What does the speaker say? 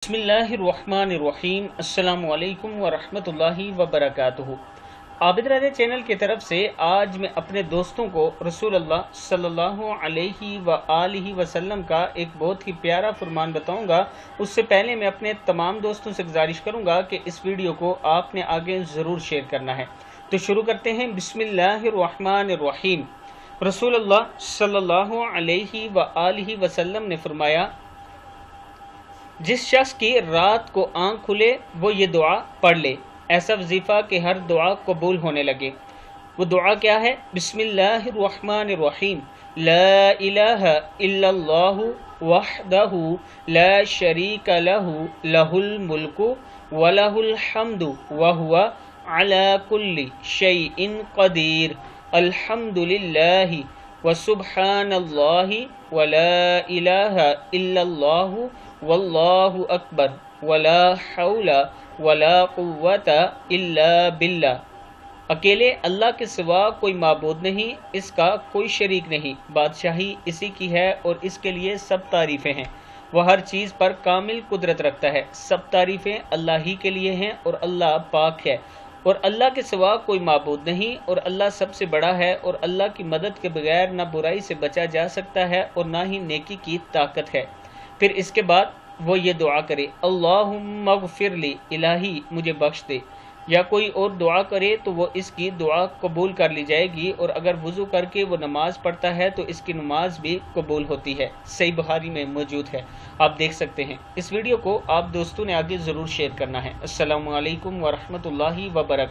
बिस्मिल्लाहिर्रहमानिर्रहीम। अस्सलामु अलैकुम वरहमतुल्लाहि वबरकातुहू। आबिद रज़ा चैनल की तरफ से आज मैं अपने दोस्तों को रसूल अल्लाह सल्लल्लाहु अलैहि वआलिहि वसल्लम का एक बहुत ही प्यारा फरमान बताऊंगा। उससे पहले मैं अपने तमाम दोस्तों से गुजारिश करूंगा कि इस वीडियो को आपने आगे ज़रूर शेयर करना है। तो शुरू करते हैं। बिस्मिल्लाहिर्रहमानिर्रहीम। रसूल अल्लाह सल्लल्लाहु अलैहि वआलिहि वसल्लम ने फरमाया, जिस शख्स की रात को आँख खुले वो ये दुआ पढ़ ले, ऐसा वजीफ़ा कि हर दुआ कबूल होने लगे। वो दुआ क्या है? बिस्मिल्लाहिर्रहमानिर्रहीम। ला इलाहा इल्लल्लाहु वहदहु ला शरीका लहु लहुल मुल्कु व लहुल हम्दु व हुवा अला कुल्ली शैइन क़दीर। अल्हम्दुलिल्लाहि व सुब्हानल्लाहि व ला इलाहा इल्लल्लाहु वल्लाहु अकबर वला हौला वला कुव्वता इल्ला बिल्लाह। अकेले अल्लाह के सिवा कोई माबूद नहीं, इसका कोई शरीक नहीं, बादशाही इसी की है और इसके लिए सब तारीफ़ें हैं। वह हर चीज़ पर कामिल कुदरत रखता है। सब तारीफ़ें अल्लाह ही के लिए हैं और अल्लाह पाक है और अल्लाह के सिवा कोई माबूद नहीं और अल्लाह सबसे बड़ा है और अल्लाह की मदद के बगैर ना बुराई से बचा जा सकता है और ना ही नेकी की ताकत है। फिर इसके बाद वो ये दुआ करे, अल्लाहुम्मा ग़फ़िरली, इलाही मुझे बख्श दे। या कोई और दुआ करे तो वो इसकी दुआ कबूल कर ली जाएगी और अगर वज़ू करके वो नमाज पढ़ता है तो इसकी नमाज भी कबूल होती है। सही बुखारी में मौजूद है, आप देख सकते हैं। इस वीडियो को आप दोस्तों ने आगे ज़रूर शेयर करना है। अस्सलामु अलैकुम वरहमतुल्लाहि वबरकातुहू।